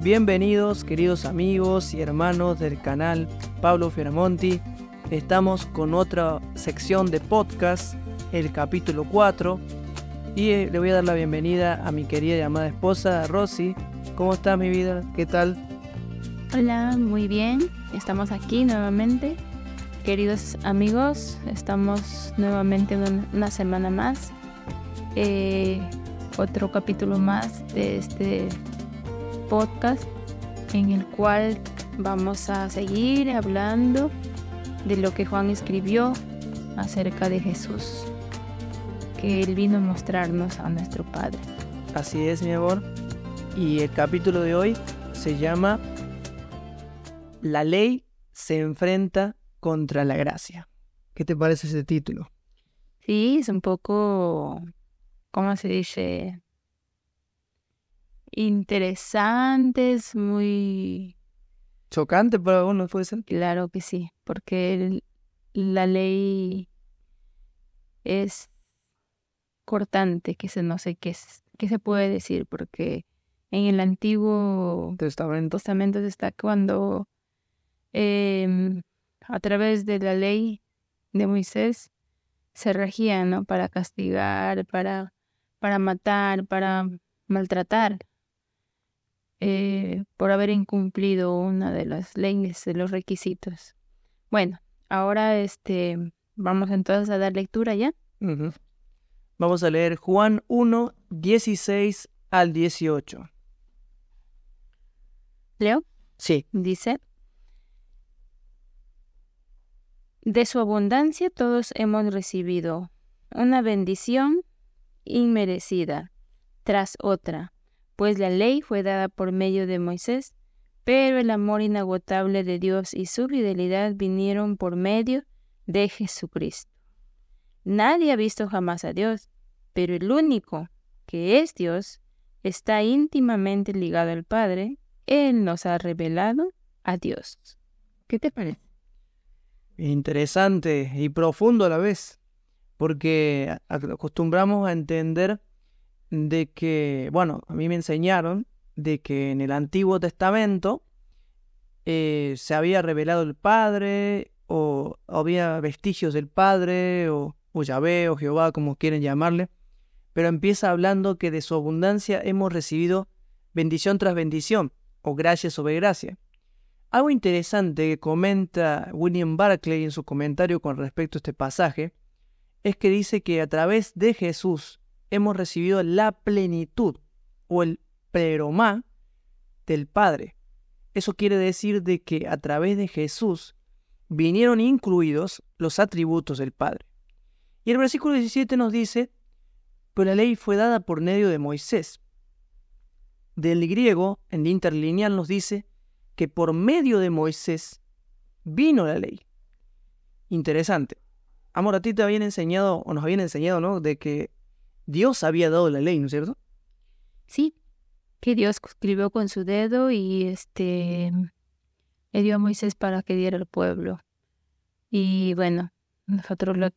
Bienvenidos, queridos amigos y hermanos del canal Pablo Fioramonti. Estamos con otra sección de podcast, el capítulo 4. Y le voy a dar la bienvenida a mi querida y amada esposa, Rosy. ¿Cómo estás, mi vida? ¿Qué tal? Hola, muy bien. Estamos aquí nuevamente. Queridos amigos, estamos nuevamente una semana más. Otro capítulo más de este podcast en el cual vamos a seguir hablando de lo que Juan escribió acerca de Jesús, que Él vino a mostrarnos a nuestro Padre. Así es, mi amor. Y el capítulo de hoy se llama La ley se enfrenta contra la gracia. ¿Qué te parece ese título? Sí, es un poco, ¿cómo se dice? Interesante, es muy... ¿Chocante para algunos puede ser? Claro que sí, porque la ley es cortante, no sé qué se puede decir, porque en el Antiguo Testamento. Está cuando a través de la ley de Moisés se regía, ¿no? Para castigar, para matar, para maltratar, por haber incumplido una de las leyes, de los requisitos. Bueno, ahora vamos entonces a dar lectura ya. Uh-huh. Vamos a leer Juan 1, 16 al 18. ¿Leo? Sí. Dice: de su abundancia todos hemos recibido una bendición inmerecida tras otra, pues la ley fue dada por medio de Moisés, pero el amor inagotable de Dios y su fidelidad vinieron por medio de Jesucristo. Nadie ha visto jamás a Dios, pero el único, que es Dios, está íntimamente ligado al Padre. Él nos ha revelado a Dios. ¿Qué te parece? Interesante y profundo a la vez, porque acostumbramos a entender de que, bueno, a mí me enseñaron de que en el Antiguo Testamento se había revelado el Padre, o había vestigios del Padre, o Yahvé, o Jehová, como quieren llamarle, pero empieza hablando que de su abundancia hemos recibido bendición tras bendición, o gracia sobre gracia. Algo interesante que comenta William Barclay en su comentario con respecto a este pasaje es que dice que a través de Jesús hemos recibido la plenitud o el pleromá del Padre. Eso quiere decir de que a través de Jesús vinieron incluidos los atributos del Padre. Y el versículo 17 nos dice: pero la ley fue dada por medio de Moisés. Del griego, en el interlineal, nos dice que por medio de Moisés vino la ley. Interesante. Amor, a ti te habían enseñado, o nos habían enseñado, ¿no?, de que Dios había dado la ley, ¿no es cierto? Sí, que Dios escribió con su dedo y le dio a Moisés para que diera al pueblo. Y bueno, nosotros lo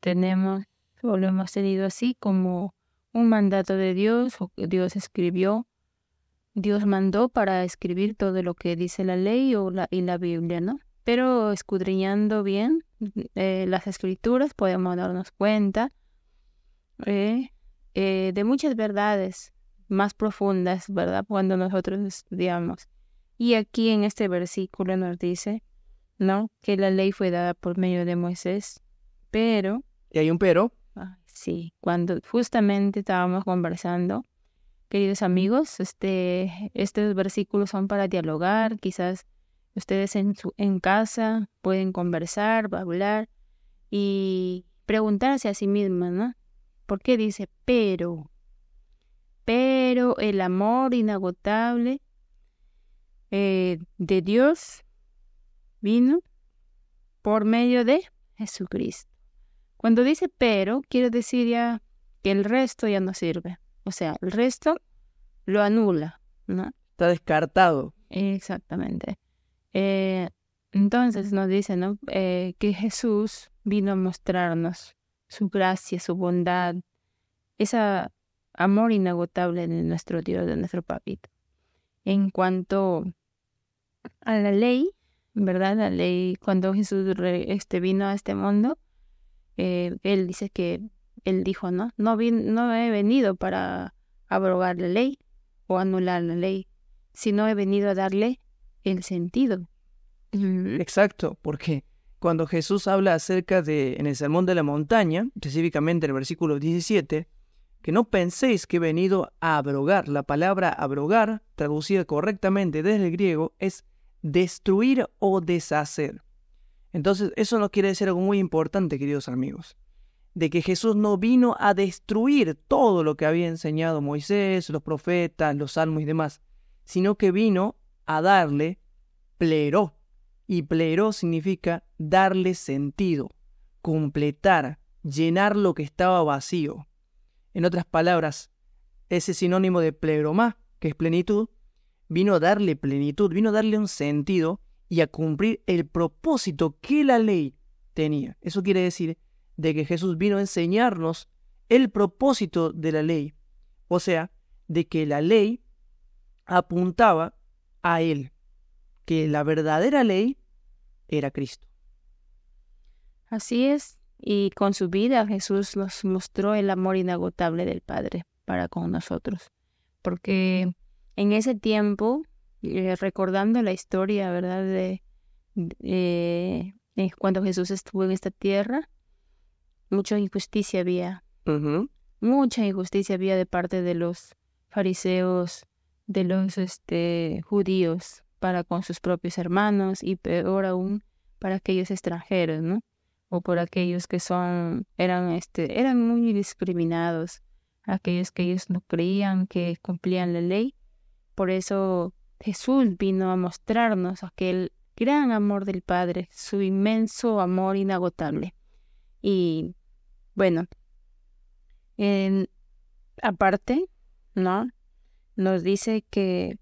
hemos tenido así como un mandato de Dios, o que Dios escribió. Dios mandó para escribir todo lo que dice la ley y la Biblia, ¿no? Pero escudriñando bien las escrituras podemos darnos cuenta de muchas verdades más profundas, ¿verdad? Cuando nosotros estudiamos. Y aquí en este versículo nos dice, ¿no?, que la ley fue dada por medio de Moisés, pero... ¿Y hay un pero? Sí, cuando justamente estábamos conversando, queridos amigos, estos versículos son para dialogar. Quizás ustedes en casa pueden conversar, hablar y preguntarse a sí mismos, ¿no? ¿Por qué dice pero el amor inagotable de Dios vino por medio de Jesucristo? Cuando dice pero, quiere decir ya que el resto ya no sirve. O sea, el resto lo anula, ¿no? Está descartado. Exactamente. Entonces nos dice, ¿no?, que Jesús vino a mostrarnos su gracia, su bondad, ese amor inagotable de nuestro Dios, de nuestro Papito. En cuanto a la ley, ¿verdad? La ley, cuando Jesús vino a este mundo, él dice que, él dijo, ¿no? No he venido para abrogar la ley o anular la ley, sino he venido a darle el sentido. Exacto, porque cuando Jesús habla acerca de, en el Sermón de la Montaña, específicamente en el versículo 17, que no penséis que he venido a abrogar. La palabra abrogar, traducida correctamente desde el griego, es destruir o deshacer. Entonces, eso nos quiere decir algo muy importante, queridos amigos, de que Jesús no vino a destruir todo lo que había enseñado Moisés, los profetas, los salmos y demás, sino que vino a darle pleró. Y pleró significa darle sentido, completar, llenar lo que estaba vacío. En otras palabras, ese sinónimo de pleromá, que es plenitud, vino a darle plenitud, vino a darle un sentido y a cumplir el propósito que la ley tenía. Eso quiere decir de que Jesús vino a enseñarnos el propósito de la ley. O sea, de que la ley apuntaba a Él, que la verdadera ley era Cristo. Así es, y con su vida Jesús nos mostró el amor inagotable del Padre para con nosotros, porque en ese tiempo, recordando la historia, ¿verdad?, de cuando Jesús estuvo en esta tierra, mucha injusticia había. Mucha injusticia había de parte de los fariseos, de los judíos para con sus propios hermanos, y peor aún para aquellos extranjeros, ¿no? O por aquellos que eran muy discriminados, aquellos que ellos no creían que cumplían la ley. Por eso Jesús vino a mostrarnos aquel gran amor del Padre, su inmenso amor inagotable. Y bueno, aparte, ¿no?, nos dice que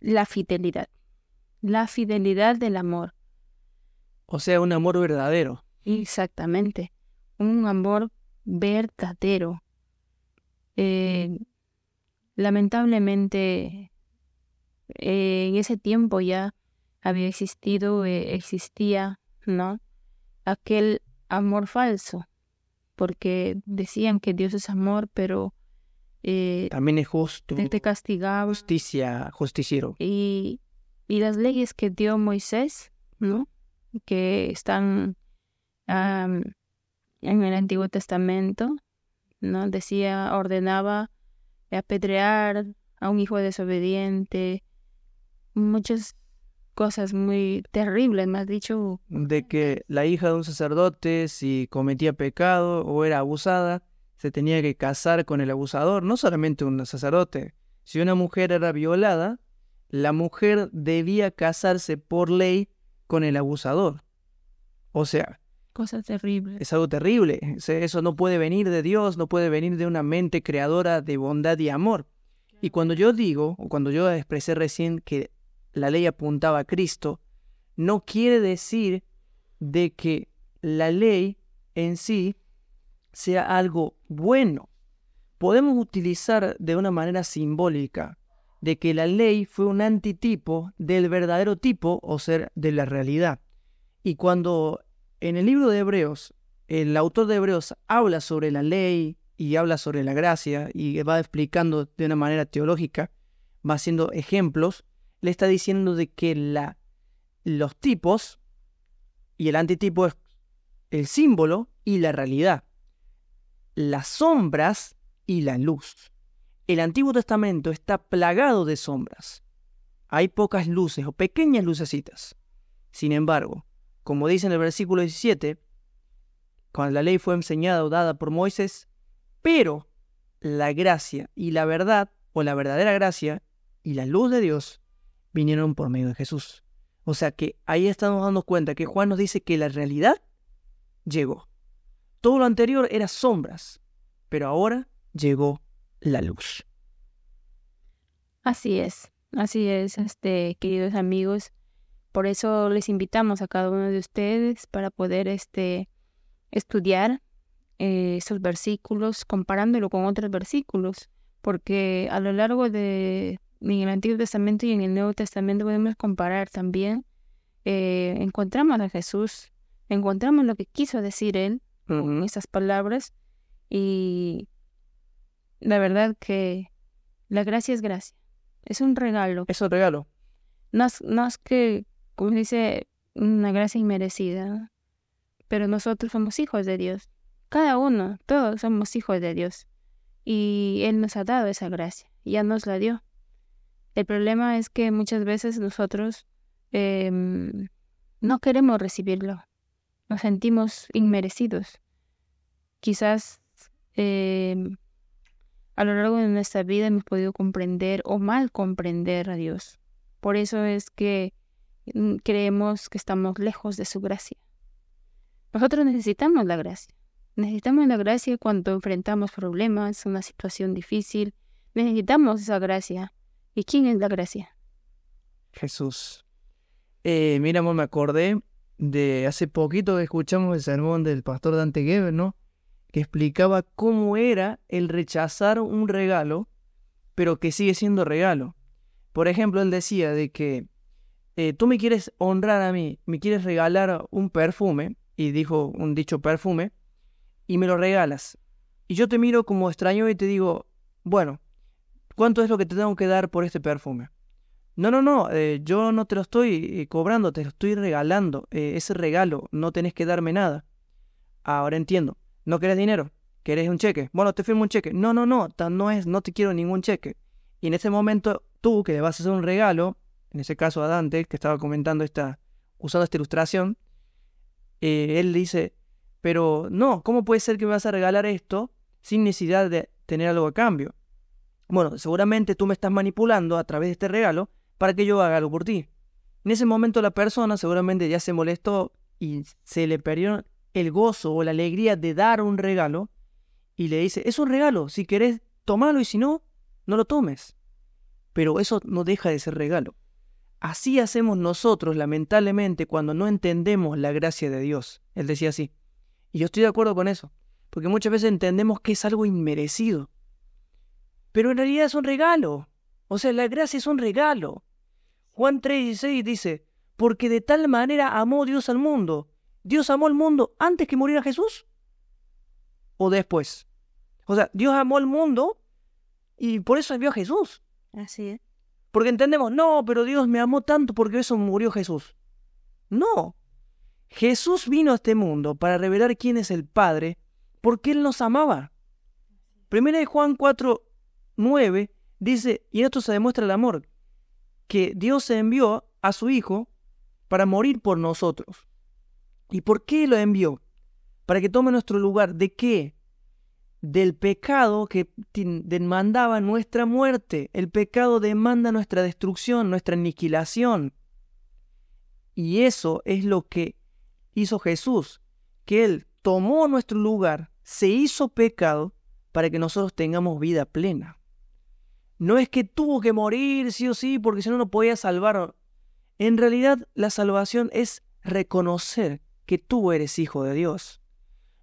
la fidelidad del amor. O sea, un amor verdadero. Exactamente, un amor verdadero. Lamentablemente, en ese tiempo ya existía, ¿no?, aquel amor falso, porque decían que Dios es amor, pero también es justo, te castigaba. Justiciero. Y las leyes que dio Moisés, ¿no?, que están en el Antiguo Testamento, ¿no?, ordenaba apedrear a un hijo desobediente, muchas cosas muy terribles, me has dicho. De que la hija de un sacerdote, si cometía pecado o era abusada, se tenía que casar con el abusador, no solamente un sacerdote. Si una mujer era violada, la mujer debía casarse por ley con el abusador. O sea, cosas terribles. Es algo terrible. Eso no puede venir de Dios, no puede venir de una mente creadora de bondad y amor. Y cuando yo digo, o cuando yo expresé recién que la ley apuntaba a Cristo, no quiere decir de que la ley en sí sea algo bueno. Podemos utilizar de una manera simbólica de que la ley fue un antitipo del verdadero tipo, o ser, de la realidad. Y cuando en el libro de Hebreos, el autor de Hebreos habla sobre la ley y habla sobre la gracia y va explicando de una manera teológica, va haciendo ejemplos, le está diciendo de que los tipos y el antitipo es el símbolo y la realidad, las sombras y la luz. El Antiguo Testamento está plagado de sombras. Hay pocas luces o pequeñas lucecitas. Sin embargo, como dice en el versículo 17, cuando la ley fue enseñada o dada por Moisés, pero la gracia y la verdad, o la verdadera gracia y la luz de Dios, vinieron por medio de Jesús. O sea que ahí estamos dando cuenta que Juan nos dice que la realidad llegó. Todo lo anterior era sombras, pero ahora llegó la luz. Así es, queridos amigos. Por eso les invitamos a cada uno de ustedes para poder estudiar esos versículos, comparándolo con otros versículos, porque a lo largo de en el Antiguo Testamento y en el Nuevo Testamento podemos comparar también. Encontramos a Jesús, encontramos lo que quiso decir Él con esas palabras, y la verdad que la gracia es gracia, es un regalo. Es un regalo. No es que, como dice, una gracia inmerecida, pero nosotros somos hijos de Dios. Cada uno, todos somos hijos de Dios. Y Él nos ha dado esa gracia, ya nos la dio. El problema es que muchas veces nosotros no queremos recibirlo. Nos sentimos inmerecidos. Quizás a lo largo de nuestra vida hemos podido comprender o mal comprender a Dios. Por eso es que creemos que estamos lejos de su gracia. Nosotros necesitamos la gracia. Necesitamos la gracia cuando enfrentamos problemas, una situación difícil. Necesitamos esa gracia. ¿Y quién es la gracia? Jesús. Mira, amor, me acordé de hace poquito que escuchamos el sermón del pastor Dante Gebel, ¿no? Que explicaba cómo era el rechazar un regalo, pero que sigue siendo regalo. Por ejemplo, él decía de que tú me quieres honrar a mí, me quieres regalar un perfume, y dijo un dicho perfume, y me lo regalas. Y yo te miro como extraño y te digo, bueno, ¿cuánto es lo que te tengo que dar por este perfume? No, yo no te lo estoy cobrando, te lo estoy regalando. Ese regalo, no tenés que darme nada. Ahora entiendo. ¿No querés dinero? ¿Querés un cheque? Bueno, te firmo un cheque. No te quiero ningún cheque. Y en ese momento, tú que le vas a hacer un regalo, en ese caso a Dante, que estaba comentando usando esta ilustración, él dice, pero no, ¿cómo puede ser que me vas a regalar esto sin necesidad de tener algo a cambio? Bueno, seguramente tú me estás manipulando a través de este regalo para que yo haga algo por ti. En ese momento la persona seguramente ya se molestó y se le perdió el gozo o la alegría de dar un regalo, y le dice, es un regalo, si querés tomalo y si no, no lo tomes. Pero eso no deja de ser regalo. Así hacemos nosotros, lamentablemente, cuando no entendemos la gracia de Dios. Él decía así. Y yo estoy de acuerdo con eso, porque muchas veces entendemos que es algo inmerecido. Pero en realidad es un regalo. O sea, la gracia es un regalo. Juan 3:16 dice, porque de tal manera amó Dios al mundo. ¿Dios amó al mundo antes que muriera Jesús? ¿O después? O sea, Dios amó al mundo y por eso envió a Jesús. Así es. Porque entendemos, no, pero Dios me amó tanto porque eso murió Jesús. No. Jesús vino a este mundo para revelar quién es el Padre porque Él nos amaba. Primera de Juan 4:9 dice, y en esto se demuestra el amor, que Dios envió a su Hijo para morir por nosotros. ¿Y por qué lo envió? Para que tome nuestro lugar. ¿De qué? Del pecado que demandaba nuestra muerte. El pecado demanda nuestra destrucción, nuestra aniquilación. Y eso es lo que hizo Jesús, que Él tomó nuestro lugar, se hizo pecado para que nosotros tengamos vida plena. No es que tuvo que morir sí o sí porque si no, no podía salvar. En realidad, la salvación es reconocer que tú eres hijo de Dios.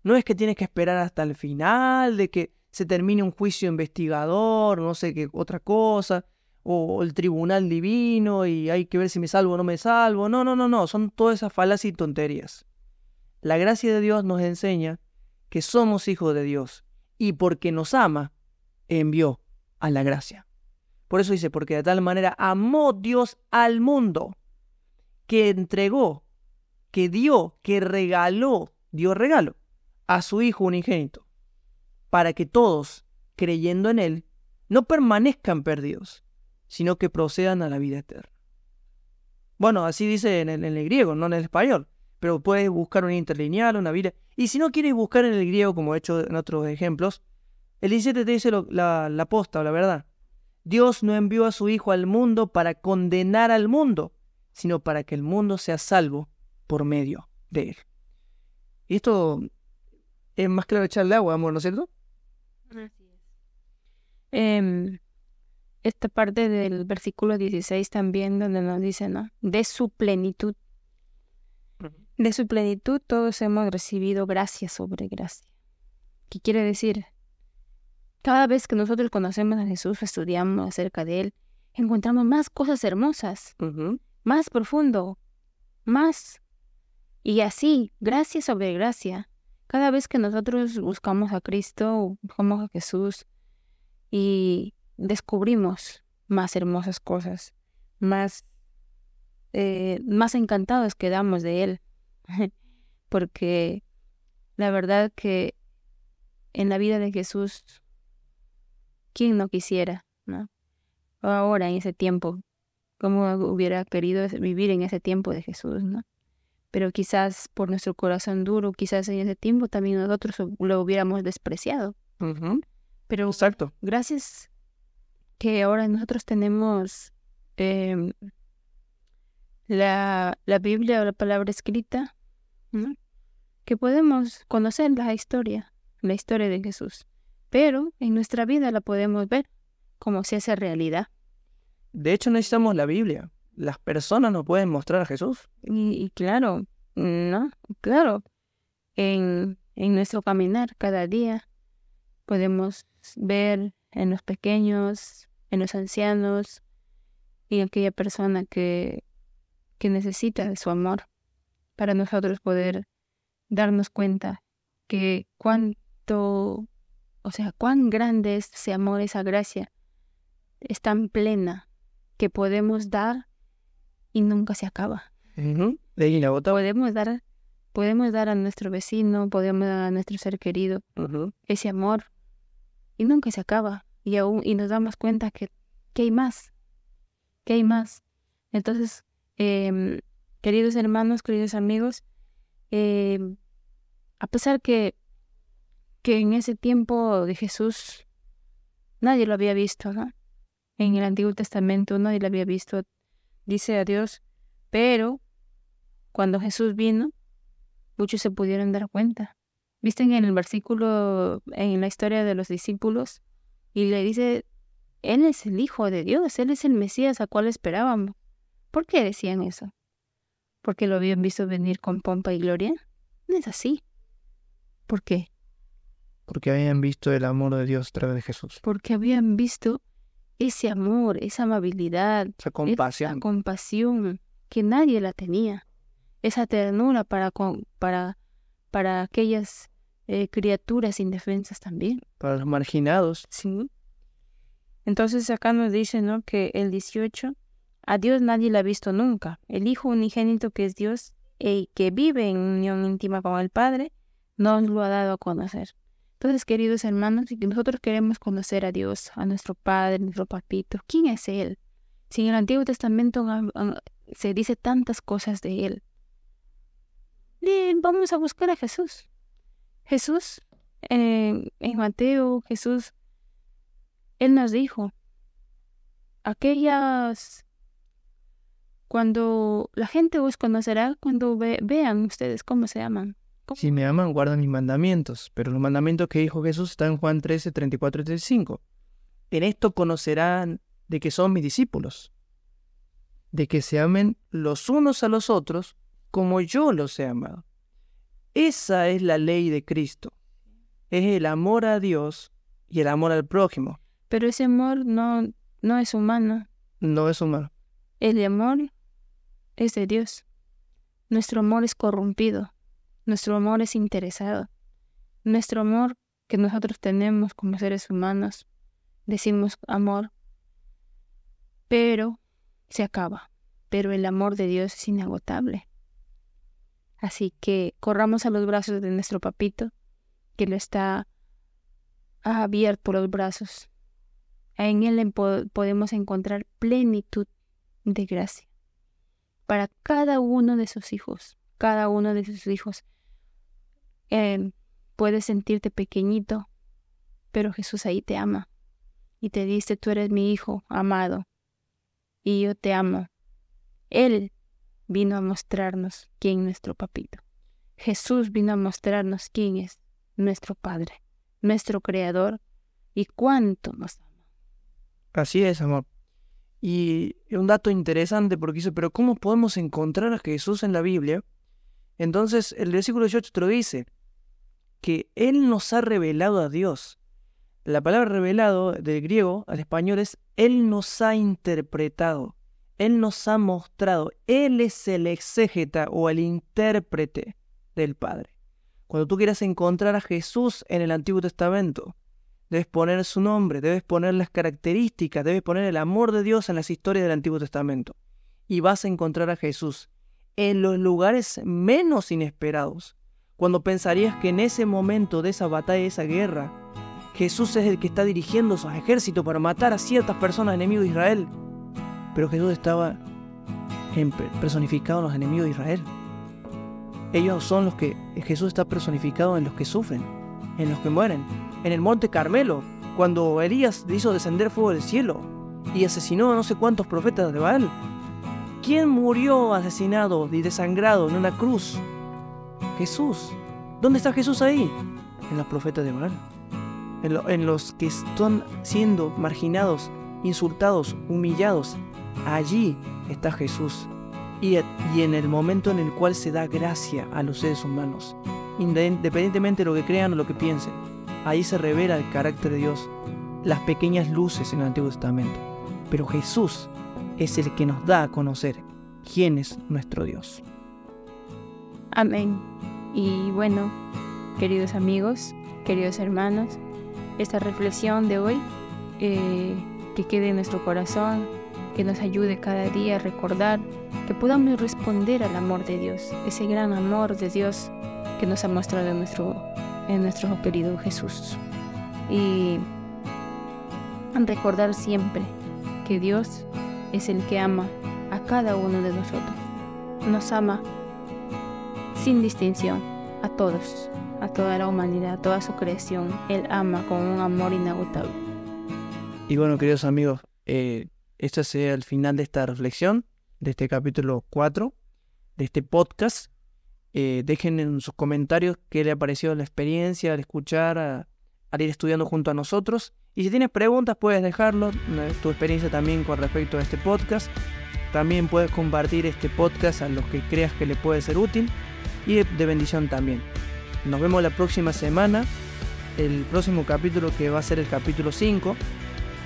No es que tienes que esperar hasta el final, de que se termine un juicio investigador, no sé qué otra cosa, o el tribunal divino y hay que ver si me salvo o no me salvo. No, son todas esas falacias y tonterías. La gracia de Dios nos enseña que somos hijos de Dios y porque nos ama, envió a la gracia. Por eso dice, porque de tal manera amó Dios al mundo, que entregó, que dio, que regaló, dio regalo a su Hijo unigénito, para que todos, creyendo en Él, no permanezcan perdidos, sino que procedan a la vida eterna. Bueno, así dice en el griego, no en el español, pero puedes buscar un interlineal, una Biblia. Y si no quieres buscar en el griego, como he hecho en otros ejemplos, el 17 te dice la posta o la verdad. Dios no envió a su Hijo al mundo para condenar al mundo, sino para que el mundo sea salvo por medio de Él. Y esto es más claro echarle agua, amor, ¿no es cierto? Así es. Esta parte del versículo 16 también, donde nos dice, ¿no? De su plenitud. De su plenitud todos hemos recibido gracia sobre gracia. ¿Qué quiere decir? Cada vez que nosotros conocemos a Jesús, estudiamos acerca de Él, encontramos más cosas hermosas, más profundo, más. Y así, gracia sobre gracia. Cada vez que nosotros buscamos a Cristo, buscamos a Jesús y descubrimos más hermosas cosas, más encantados quedamos de Él. Porque la verdad que en la vida de Jesús, ¿quién no quisiera, no? Ahora, en ese tiempo, ¿cómo hubiera querido vivir en ese tiempo de Jesús, no? Pero quizás por nuestro corazón duro, quizás en ese tiempo también nosotros lo hubiéramos despreciado. Pero exacto, gracias que ahora nosotros tenemos la Biblia o la palabra escrita, ¿no? Que podemos conocer la historia de Jesús, pero en nuestra vida la podemos ver como se hace realidad. De hecho, necesitamos la Biblia. Las personas nos pueden mostrar a Jesús. Y claro, ¿no? Claro, en nuestro caminar cada día podemos ver en los pequeños, en los ancianos y en aquella persona que necesita de su amor, para nosotros poder darnos cuenta que cuán grande es ese amor, esa gracia, es tan plena que podemos dar y nunca se acaba. De inagotable. Podemos dar a nuestro vecino, podemos dar a nuestro ser querido ese amor y nunca se acaba. Y nos damos cuenta que hay más, Entonces, queridos hermanos, queridos amigos, a pesar que en ese tiempo de Jesús nadie lo había visto, ¿no? En el Antiguo Testamento nadie lo había visto, dice a Dios, pero cuando Jesús vino, muchos se pudieron dar cuenta. ¿Visten en el versículo, en la historia de los discípulos? Y le dice, Él es el Hijo de Dios, Él es el Mesías a cual esperábamos. ¿Por qué decían eso? ¿Porque lo habían visto venir con pompa y gloria? No es así. ¿Por qué? Porque habían visto el amor de Dios a través de Jesús. Porque habían visto ese amor, esa amabilidad, esa compasión que nadie la tenía. Esa ternura para aquellas criaturas indefensas también. Para los marginados. Sí. Entonces acá nos dice, ¿no?, que el 18, a Dios nadie la ha visto nunca. El Hijo unigénito que es Dios y que vive en unión íntima con el Padre, nos lo ha dado a conocer. Entonces, queridos hermanos, si nosotros queremos conocer a Dios, a nuestro Padre, nuestro Papito, ¿quién es Él? Si en el Antiguo Testamento se dice tantas cosas de Él, vamos a buscar a Jesús. Jesús, en Mateo, Jesús, Él nos dijo, cuando la gente os conocerá, cuando vean ustedes cómo se aman. Si me aman, guardan mis mandamientos. Pero los mandamientos que dijo Jesús están en Juan 13, 34 y 35. En esto conocerán de que son mis discípulos, de que se amen los unos a los otros como yo los he amado. Esa es la ley de Cristo. Es el amor a Dios y el amor al prójimo. Pero ese amor no es humano. No es humano. El amor es de Dios. Nuestro amor es corrompido. Nuestro amor es interesado. Nuestro amor que nosotros tenemos como seres humanos, decimos amor, pero se acaba. Pero el amor de Dios es inagotable. Así que corramos a los brazos de nuestro Papito, que lo está abierto los brazos. En Él podemos encontrar plenitud de gracia para cada uno de sus hijos. Cada uno de sus hijos. Puedes sentirte pequeñito, pero Jesús ahí te ama y te dice, tú eres mi hijo amado y yo te amo. Él vino a mostrarnos quién es nuestro Papito. Jesús vino a mostrarnos quién es nuestro Padre, nuestro Creador y cuánto nos ama. Así es, amor. Y un dato interesante porque dice, pero ¿cómo podemos encontrar a Jesús en la Biblia? Entonces el versículo 18 te lo dice, que Él nos ha revelado a Dios. La palabra revelado del griego al español es Él nos ha interpretado, Él nos ha mostrado, Él es el exégeta o el intérprete del Padre. Cuando tú quieras encontrar a Jesús en el Antiguo Testamento, debes poner su nombre, debes poner las características, debes poner el amor de Dios en las historias del Antiguo Testamento. Y vas a encontrar a Jesús en los lugares menos inesperados. Cuando pensarías que en ese momento de esa batalla, de esa guerra, Jesús es el que está dirigiendo sus ejércitos para matar a ciertas personas enemigos de Israel. Pero Jesús estaba personificado en los enemigos de Israel. Ellos son los que Jesús está personificado en los que sufren, en los que mueren. En el monte Carmelo, cuando Elías hizo descender fuego del cielo y asesinó a no sé cuántos profetas de Baal. ¿Quién murió asesinado y desangrado en una cruz? Jesús. ¿Dónde está Jesús ahí? En los profetas de Baal. En los que están siendo marginados, insultados, humillados. Allí está Jesús. Y en el momento en el cual se da gracia a los seres humanos, independientemente de lo que crean o lo que piensen, ahí se revela el carácter de Dios, las pequeñas luces en el Antiguo Testamento. Pero Jesús es el que nos da a conocer quién es nuestro Dios. Amén. Y bueno, queridos amigos, queridos hermanos, esta reflexión de hoy que quede en nuestro corazón, que nos ayude cada día a recordar que podamos responder al amor de Dios, ese gran amor de Dios que nos ha mostrado en nuestro querido Jesús. Y recordar siempre que Dios es el que ama a cada uno de nosotros. Nos ama sin distinción a todos, a toda la humanidad, a toda su creación. Él ama con un amor inagotable. Y bueno, queridos amigos, este sería el final de esta reflexión, de este capítulo 4, de este podcast. Dejen en sus comentarios qué les ha parecido la experiencia al escuchar, al ir estudiando junto a nosotros. Y si tienes preguntas puedes dejarlo, tu experiencia también con respecto a este podcast. También puedes compartir este podcast a los que creas que le puede ser útil y de bendición también. Nos vemos la próxima semana, el próximo capítulo que va a ser el capítulo 5.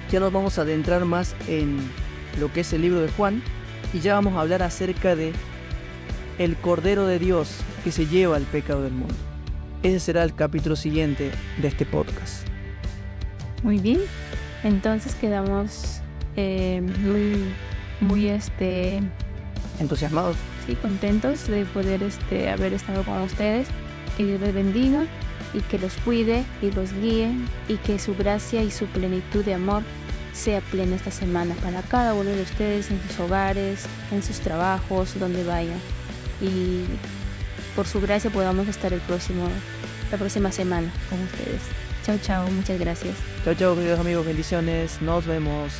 Ya nos vamos a adentrar más en lo que es el libro de Juan y ya vamos a hablar acerca de el Cordero de Dios que se lleva el pecado del mundo. Ese será el capítulo siguiente de este podcast. Muy bien, entonces quedamos muy entusiasmados. Sí, contentos de poder haber estado con ustedes. Que Dios les bendiga y que los cuide y los guíe y que su gracia y su plenitud de amor sea plena esta semana para cada uno de ustedes en sus hogares, en sus trabajos, donde vayan. Y por su gracia podamos estar la próxima semana con ustedes. Chao, chao, muchas gracias. Chao, chao, queridos amigos, bendiciones, nos vemos.